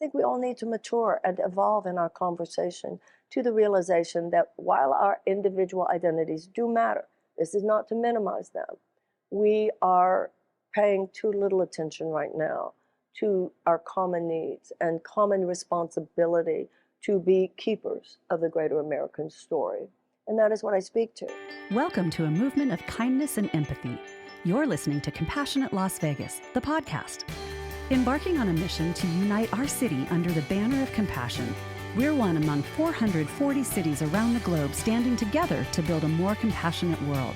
think we all need to mature and evolve in our conversation to the realization that while our individual identities do matter, this is not to minimize them. We are paying too little attention right now to our common needs and common responsibility to be keepers of the greater American story. And that is what I speak to. Welcome to a movement of kindness and empathy. You're listening to Compassionate Las Vegas, the podcast. Embarking on a mission to unite our city under the banner of compassion, we're one among 440 cities around the globe standing together to build a more compassionate world.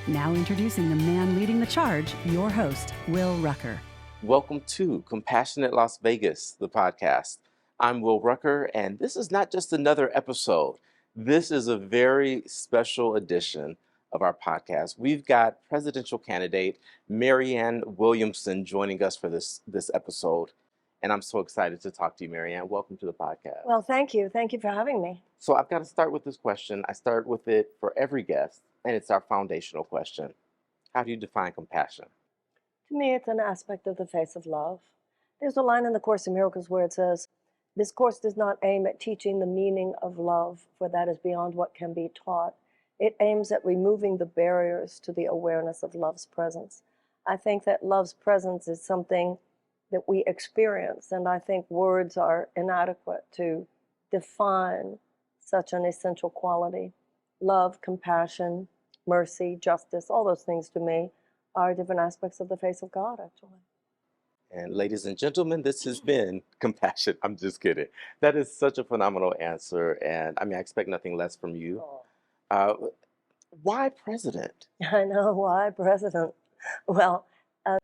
Now introducing the man leading the charge, your host, Will Rucker. Welcome to Compassionate Las Vegas, the podcast. I'm Will Rucker, and this is not just another episode. This is a very special edition of our podcast. We've got presidential candidate Marianne Williamson joining us for this episode, and I'm so excited to talk to you, Marianne. Welcome to the podcast. Well, thank you. Thank you for having me. So I've got to start with this question. I start with it for every guest, and it's our foundational question. How do you define compassion? To me, it's an aspect of the face of love. There's a line in the Course in Miracles where it says, "This course does not aim at teaching the meaning of love, for that is beyond what can be taught. It aims at removing the barriers to the awareness of love's presence." I think that love's presence is something that we experience, and I think words are inadequate to define such an essential quality. Love, compassion, mercy, justice, all those things to me are different aspects of the face of God, actually. And ladies and gentlemen, this has been Compassion. I'm just kidding. That is such a phenomenal answer, and I expect nothing less from you. Why president? I know, why president? Well,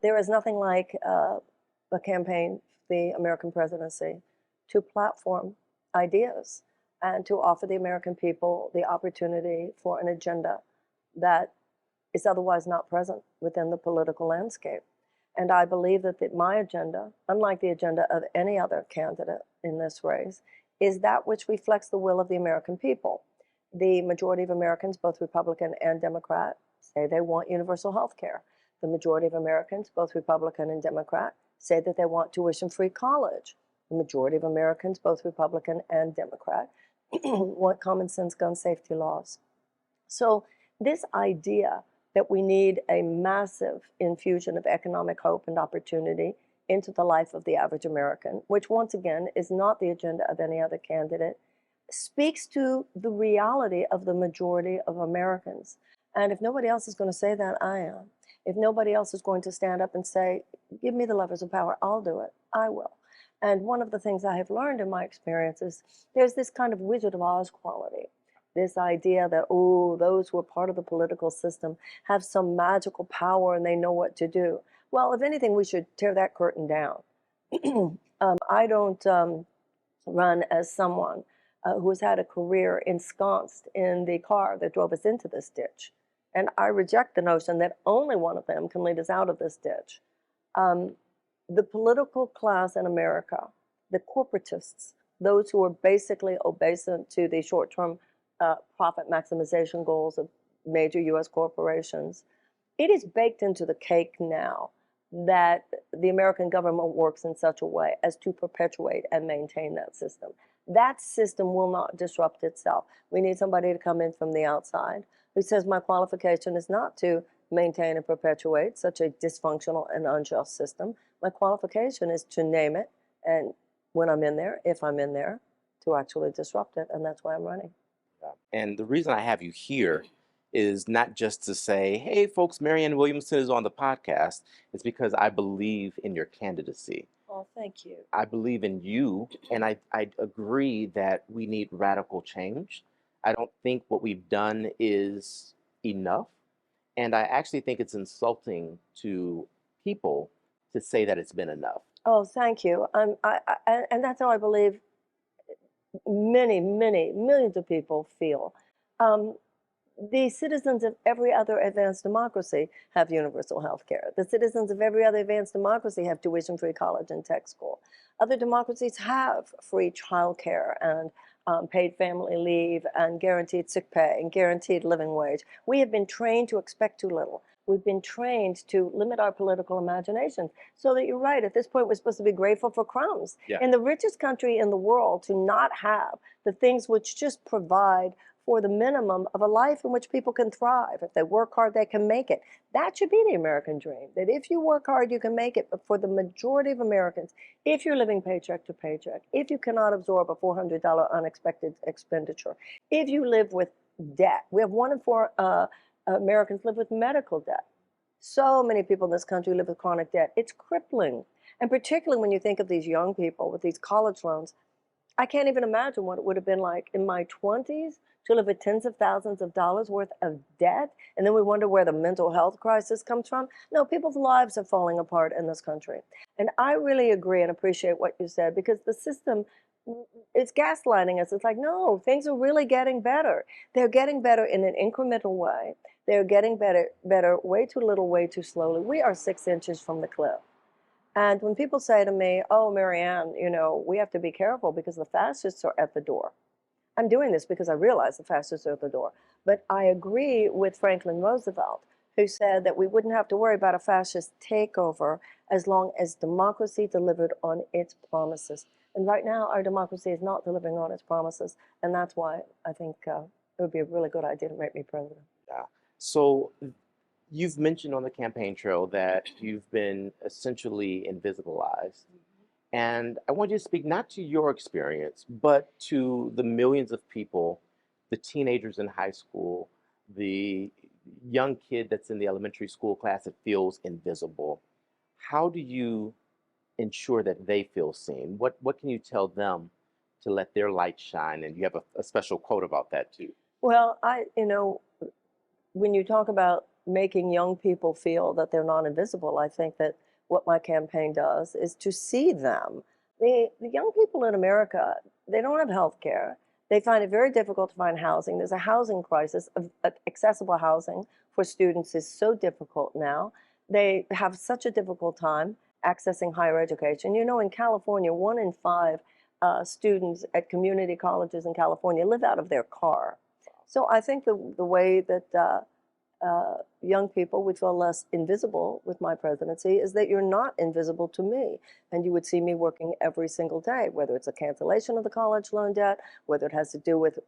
there is nothing like a campaign, the American presidency, to platform ideas and to offer the American people the opportunity for an agenda that is otherwise not present within the political landscape. And I believe that my agenda, unlike the agenda of any other candidate in this race, is that which reflects the will of the American people. The majority of Americans, both Republican and Democrat, say they want universal health care. The majority of Americans, both Republican and Democrat, say that they want tuition-free college. The majority of Americans, both Republican and Democrat, want common sense gun safety laws. So this idea that we need a massive infusion of economic hope and opportunity into the life of the average American, which once again is not the agenda of any other candidate, speaks to the reality of the majority of Americans. And if nobody else is going to say that, I am. If nobody else is going to stand up and say, give me the levers of power, I'll do it, I will. And one of the things I have learned in my experience is there's this kind of Wizard of Oz quality. This idea that, oh, those who are part of the political system have some magical power and they know what to do. Well, if anything, we should tear that curtain down. I don't run as someone who has had a career ensconced in the car that drove us into this ditch. And I reject the notion that only one of them can lead us out of this ditch. The political class in America, the corporatists, those who are basically obeisant to the short-term profit maximization goals of major U.S. corporations, it is baked into the cake now that the American government works in such a way as to perpetuate and maintain that system. That system will not disrupt itself. We need somebody to come in from the outside who says, my qualification is not to maintain and perpetuate such a dysfunctional and unjust system. My qualification is to name it, and when I'm in there, if I'm in there, to actually disrupt it, and that's why I'm running. And the reason I have you here is not just to say, hey, folks, Marianne Williamson is on the podcast. It's because I believe in your candidacy. Oh, thank you. I believe in you, and I agree that we need radical change. I don't think what we've done is enough, and I actually think it's insulting to people to say that it's been enough. Oh, thank you. And that's how I believe many, many, millions of people feel. The citizens of every other advanced democracy have universal health care. The citizens of every other advanced democracy have tuition-free college and tech school. Other democracies have free childcare and paid family leave and guaranteed sick pay and guaranteed living wage. We have been trained to expect too little. we've been trained to limit our political imagination. So that you're right, at this point, we're supposed to be grateful for crumbs. Yeah. In the richest country in the world, to not have the things which just provide for the minimum of a life in which people can thrive. If they work hard, they can make it. That should be the American dream, that if you work hard, you can make it. But for the majority of Americans, if you're living paycheck to paycheck, if you cannot absorb a $400 unexpected expenditure, if you live with debt, we have 1 in 4 Americans live with medical debt. So many people in this country live with chronic debt. It's crippling. And particularly when you think of these young people with these college loans, I can't even imagine what it would have been like in my 20s to live with tens of thousands of dollars worth of debt. And then we wonder where the mental health crisis comes from. No, people's lives are falling apart in this country. And I really agree and appreciate what you said, because the system, it's gaslighting us. It's like, no, things are really getting better. They're getting better in an incremental way. They're getting better way too little, way too slowly. We are 6 inches from the cliff. And when people say to me, oh, Marianne, we have to be careful because the fascists are at the door. I'm doing this because I realize the fascists are at the door. But I agree with Franklin Roosevelt, who said that we wouldn't have to worry about a fascist takeover as long as democracy delivered on its promises. And right now, our democracy is not delivering on its promises. And that's why I think it would be a really good idea to make me president. Yeah. So you've mentioned on the campaign trail that you've been essentially invisibilized. And I want you to speak not to your experience, but to the millions of people, the teenagers in high school, the young kid that's in the elementary school class that feels invisible. How do you ensure that they feel seen? What can you tell them to let their light shine? And you have a special quote about that too. Well, when you talk about making young people feel that they're not invisible, I think that what my campaign does is to see them. The young people in America, they don't have health care. They find it very difficult to find housing. There's a housing crisis. Accessible housing for students is so difficult now. They have such a difficult time accessing higher education. In California, 1 in 5 students at community colleges in California live out of their car. So I think the way that young people would feel less invisible with my presidency is that you're not invisible to me. And you would see me working every single day, whether it's a cancellation of the college loan debt, whether it has to do with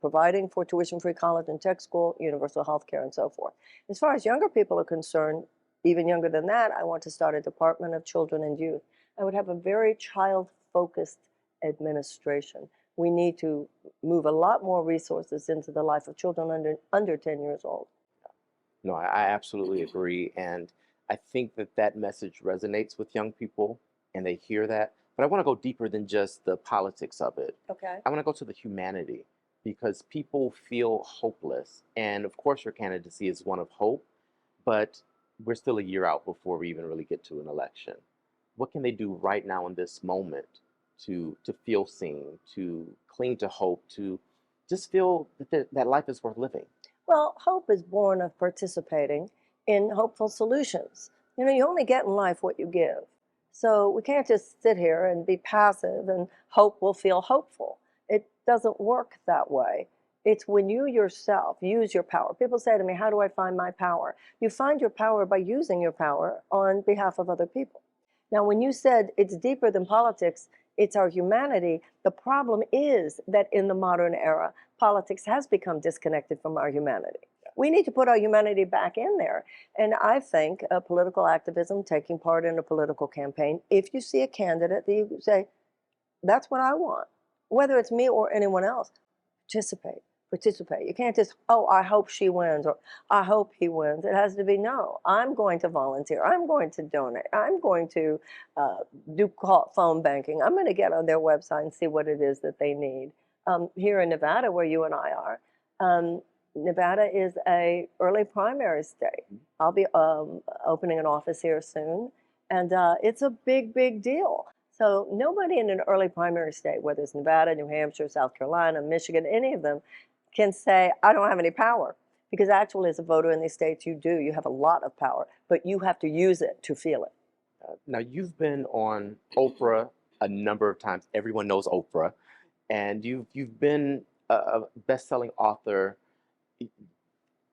providing for tuition-free college and tech school, universal health care, and so forth. As far as younger people are concerned, even younger than that, I want to start a Department of Children and Youth. I would have a very child-focused administration. We need to move a lot more resources into the life of children under 10 years old. No, I absolutely agree. And I think that message resonates with young people and they hear that. But I want to go deeper than just the politics of it. Okay. I want to go to the humanity because people feel hopeless. And of course, your candidacy is one of hope, but we're still a year out before we even really get to an election. What can they do right now in this moment to feel seen, to cling to hope, to just feel that life is worth living? Well, hope is born of participating in hopeful solutions. You only get in life what you give. So we can't just sit here and be passive and hope we'll feel hopeful. It doesn't work that way. It's when you yourself use your power. People say to me, how do I find my power? You find your power by using your power on behalf of other people. Now, when you said it's deeper than politics, it's our humanity. The problem is that in the modern era, politics has become disconnected from our humanity. We need to put our humanity back in there. And I think political activism, taking part in a political campaign, if you see a candidate that you say, that's what I want, whether it's me or anyone else, participate. You can't just, oh, I hope she wins or I hope he wins. It has to be, no, I'm going to volunteer. I'm going to donate. I'm going to do phone banking. I'm going to get on their website and see what it is that they need. Here in Nevada, where you and I are, Nevada is a early primary state. I'll be opening an office here soon, and it's a big, big deal. So nobody in an early primary state, whether it's Nevada, New Hampshire, South Carolina, Michigan, any of them, can say, I don't have any power. Because actually, as a voter in these states, you do. You have a lot of power, but you have to use it to feel it. Now, you've been on Oprah a number of times. Everyone knows Oprah. And you've been a best-selling author.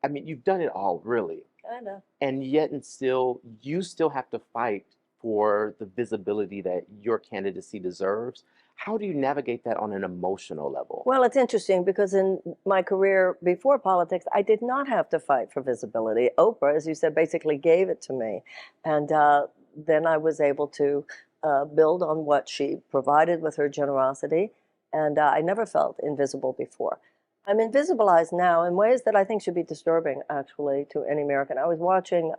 I mean, you've done it all, really. Kind of. And yet and still, you still have to fight for the visibility that your candidacy deserves. How do you navigate that on an emotional level? Well, it's interesting because in my career before politics, I did not have to fight for visibility. Oprah, as you said, basically gave it to me. And then I was able to build on what she provided with her generosity. And I never felt invisible before. I'm invisibilized now in ways that I think should be disturbing, actually, to any American. I was watching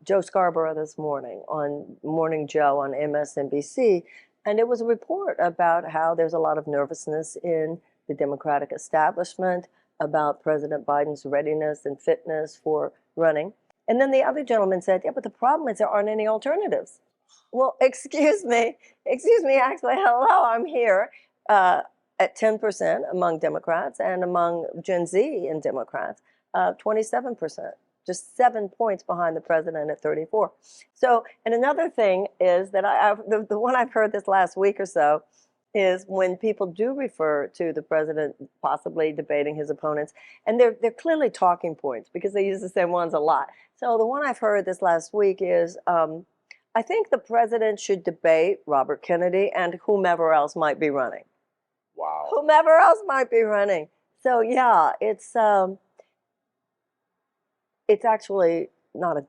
Joe Scarborough this morning on Morning Joe on MSNBC, and it was a report about how there's a lot of nervousness in the Democratic establishment about President Biden's readiness and fitness for running. And then the other gentleman said, yeah, but the problem is there aren't any alternatives. Well, excuse me, actually, hello, I'm here at 10% among Democrats, and among Gen Z and Democrats, 27%. Just 7 points behind the president at 34. So, and another thing is that the one I've heard this last week or so is when people do refer to the president possibly debating his opponents, and they're clearly talking points because they use the same ones a lot. So the one I've heard this last week is, I think the president should debate Robert Kennedy and whomever else might be running. Wow. Whomever else might be running. So yeah, it's actually not a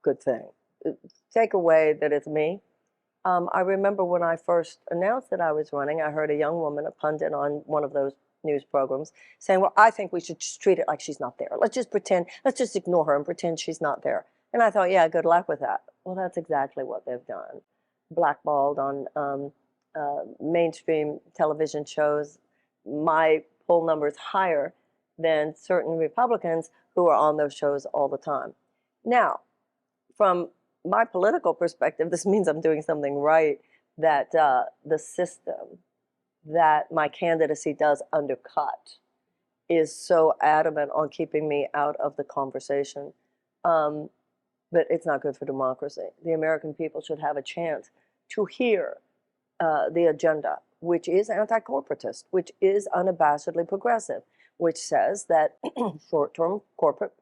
good thing. Take away that it's me. I remember when I first announced that I was running, I heard a young woman, a pundit on one of those news programs, saying, well, I think we should just treat it like she's not there. Let's just ignore her and pretend she's not there. And I thought, yeah, good luck with that. Well, that's exactly what they've done. Blackballed on mainstream television shows. My poll number is higher than certain Republicans who are on those shows all the time. Now, from my political perspective, this means I'm doing something right, that the system that my candidacy does undercut is so adamant on keeping me out of the conversation. But it's not good for democracy. The American people should have a chance to hear the agenda, which is anti-corporatist, which is unabashedly progressive, which says that short-term corporate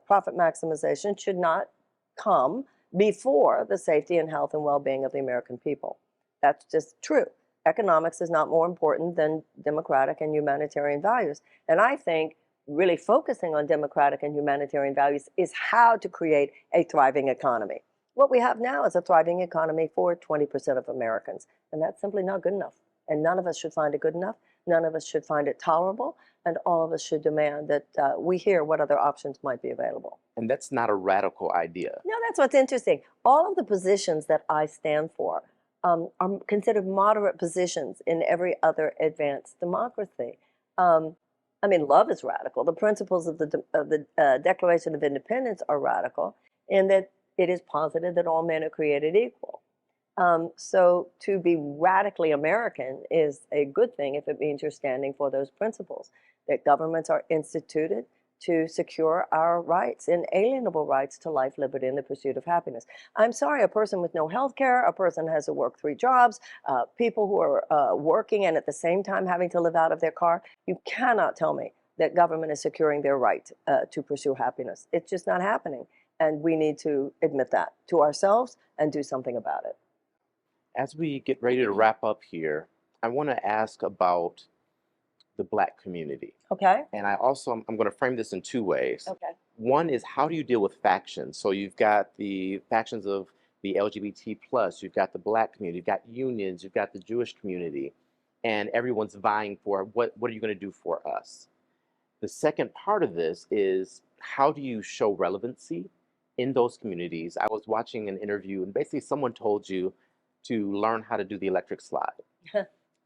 profit maximization should not come before the safety and health and well-being of the American people. That's just true. Economics is not more important than democratic and humanitarian values. And I think really focusing on democratic and humanitarian values is how to create a thriving economy. What we have now is a thriving economy for 20% of Americans, and that's simply not good enough. And none of us should find it good enough. None of us should find it tolerable, and all of us should demand that we hear what other options might be available. And that's not a radical idea. No, that's what's interesting. All of the positions that I stand for are considered moderate positions in every other advanced democracy. I mean, love is radical. The principles of the Declaration of Independence are radical in that it is posited that all men are created equal. So to be radically American is a good thing if it means you're standing for those principles, that governments are instituted to secure our rights, inalienable rights to life, liberty, and the pursuit of happiness. I'm sorry, a person with no health care, a person has to work 3 jobs, people who are working and at the same time having to live out of their car, you cannot tell me that government is securing their right to pursue happiness. It's just not happening. And we need to admit that to ourselves and do something about it. As we get ready to wrap up here, I want to ask about the Black community. Okay. And I'm going to frame this in 2 ways. Okay. One is, how do you deal with factions? So you've got the factions of the LGBT plus, you've got the Black community, you've got unions, you've got the Jewish community, and everyone's vying for what are you going to do for us? The second part of this is, how do you show relevancy in those communities? I was watching an interview, and basically someone told you to learn how to do the electric slide.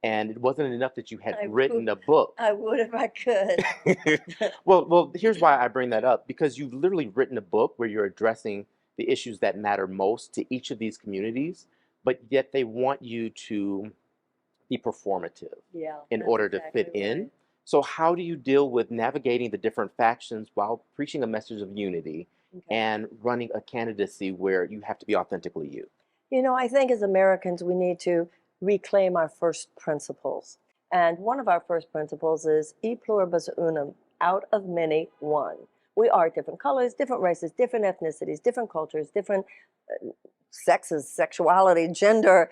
And it wasn't enough that you had written a book. I would if I could. Well, here's why I bring that up. Because you've literally written a book where you're addressing the issues that matter most to each of these communities, but yet they want you to be performative in order to fit in. So how do you deal with navigating the different factions while preaching a message of unity and running a candidacy where you have to be authentically you? You know, I think as Americans, we need to reclaim our first principles. And one of our first principles is e pluribus unum, out of many, one. We are different colors, different races, different ethnicities, different cultures, different sexes, sexuality, gender,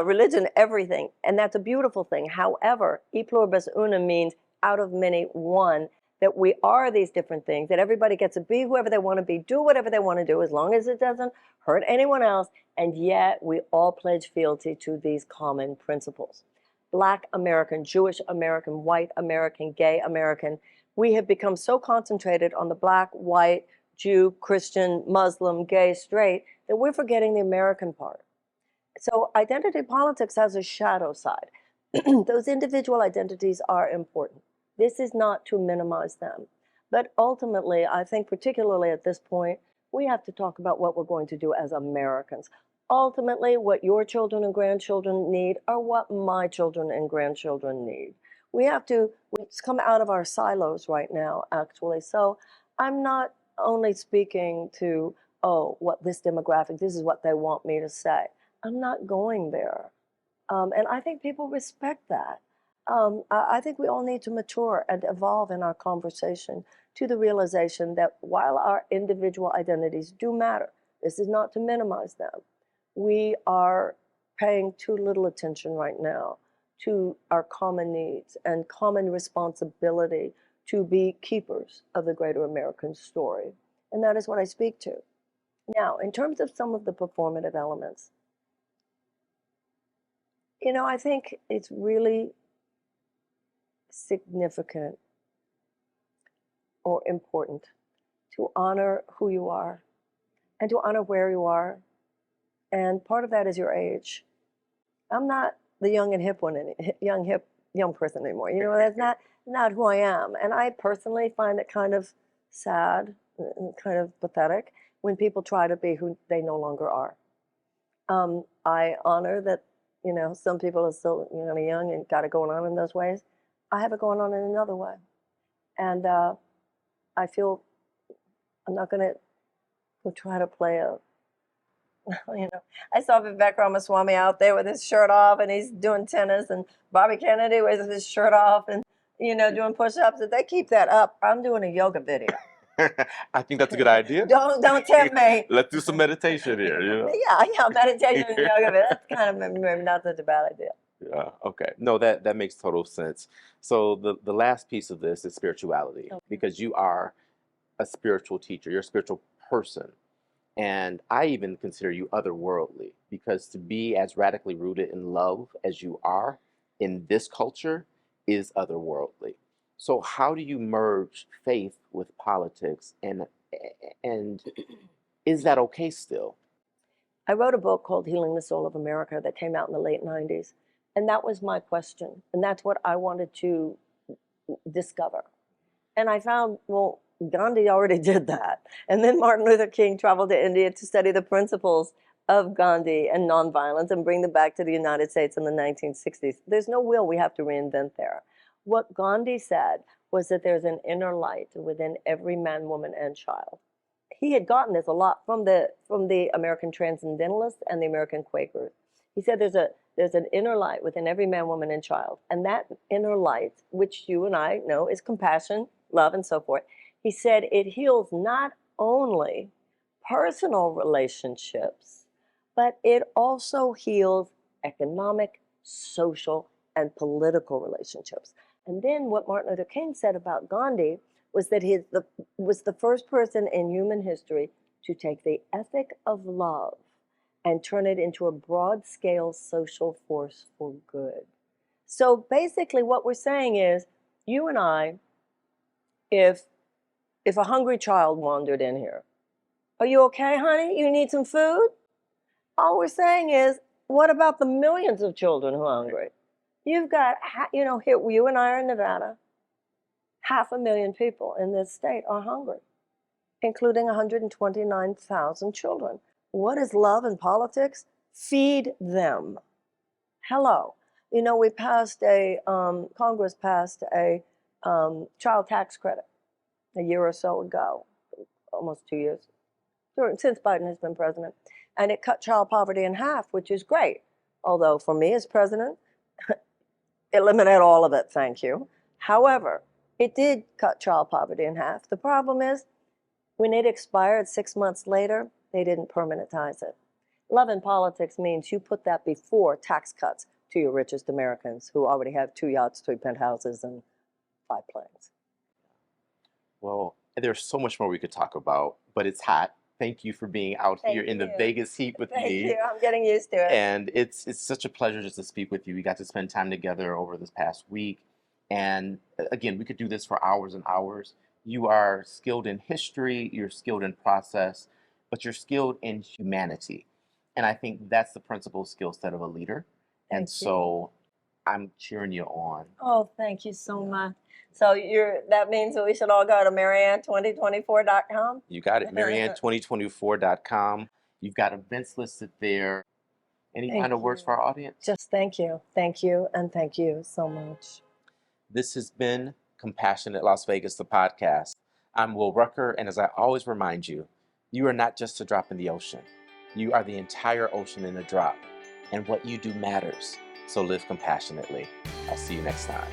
religion, everything. And that's a beautiful thing. However, e pluribus una means out of many, one, that we are these different things, that everybody gets to be whoever they want to be, do whatever they want to do, as long as it doesn't hurt anyone else. And yet we all pledge fealty to these common principles. Black American, Jewish American, white American, gay American. We have become so concentrated on the black, white, Jew, Christian, Muslim, gay, straight, that we're forgetting the American part. So identity politics has a shadow side. Those individual identities are important. This is not to minimize them. But ultimately, I think particularly at this point, we have to talk about what we're going to do as Americans. Ultimately, what your children and grandchildren need are what my children and grandchildren need. We've come out of our silos right now, actually. So I'm not only speaking to, oh, what this demographic, this is what they want me to say. I'm not going there. And I think people respect that. I think we all need to mature and evolve in our conversation to the realization that while our individual identities do matter, this is not to minimize them. We are paying too little attention right now to our common needs and common responsibility to be keepers of the greater American story. And that is what I speak to. Now, in terms of some of the performative elements, I think it's really significant or important to honor who you are and to honor where you are. And part of that is your age. I'm not the young and hip one, young person anymore. That's not who I am. And I personally find it kind of sad and kind of pathetic when people try to be who they no longer are. I honor that, some people are still young and got it going on in those ways. I have it going on in another way. And I feel I'm not going to go try to play I saw Vivek Ramaswamy out there with his shirt off and he's doing tennis, and Bobby Kennedy with his shirt off and, doing push-ups. If they keep that up, I'm doing a yoga video. I think that's a good idea. Don't tempt me. Let's do some meditation here. Yeah, meditation and yoga video. That's kind of maybe not such a bad idea. Yeah, okay. No, that makes total sense. So the last piece of this is spirituality, because you are a spiritual teacher. You're a spiritual person. And I even consider you otherworldly, because to be as radically rooted in love as you are in this culture is otherworldly. So how do you merge faith with politics, and is that okay still? I wrote a book called Healing the Soul of America that came out in the late 90s. And that was my question. And that's what I wanted to discover. And I found, well, Gandhi already did that. And then Martin Luther King traveled to India to study the principles of Gandhi and nonviolence and bring them back to the United States in the 1960s. There's no wheel we have to reinvent there. What Gandhi said was that there's an inner light within every man, woman, and child. He had gotten this a lot from the American Transcendentalists and the American Quakers. He said there's an inner light within every man, woman, and child. And that inner light, which you and I know is compassion, love, and so forth, he said it heals not only personal relationships, but it also heals economic, social, and political relationships. And then what Martin Luther King said about Gandhi was that he was the first person in human history to take the ethic of love and turn it into a broad-scale social force for good. So basically what we're saying is, you and I, if a hungry child wandered in here, are you okay, honey? You need some food? All we're saying is, what about the millions of children who are hungry? You've got, here, you and I are in Nevada. 500,000 people in this state are hungry, including 129,000 children. What is love in politics? Feed them. Hello. We passed Congress passed a child tax credit a year or so ago, almost 2 years, since Biden has been president. And it cut child poverty in half, which is great. Although for me as president, eliminate all of it, thank you. However, it did cut child poverty in half. The problem is When it expired 6 months later, they didn't permanentize it. Love in politics means you put that before tax cuts to your richest Americans who already have 2 yachts, 3 penthouses, and 5 planes. Well, there's so much more we could talk about, but it's hot. Thank you for being out here in the you. Vegas heat with Thank me. you. I'm getting used to it. And it's such a pleasure just to speak with you. We got to spend time together over this past week. And again, we could do this for hours and hours. You are skilled in history, you're skilled in process, but you're skilled in humanity. And I think that's the principal skill set of a leader. And Thank you. so I'm cheering you on. Oh, thank you so much. So that means that we should all go to Marianne2024.com? You got it. Marianne2024.com. You've got events listed there. Any Thank final words you. for our audience? Just thank you. Thank you, and thank you so much. This has been Compassionate Las Vegas, the podcast. I'm Will Rucker, and as I always remind you, you are not just a drop in the ocean. You are the entire ocean in a drop, and what you do matters. So live compassionately. I'll see you next time.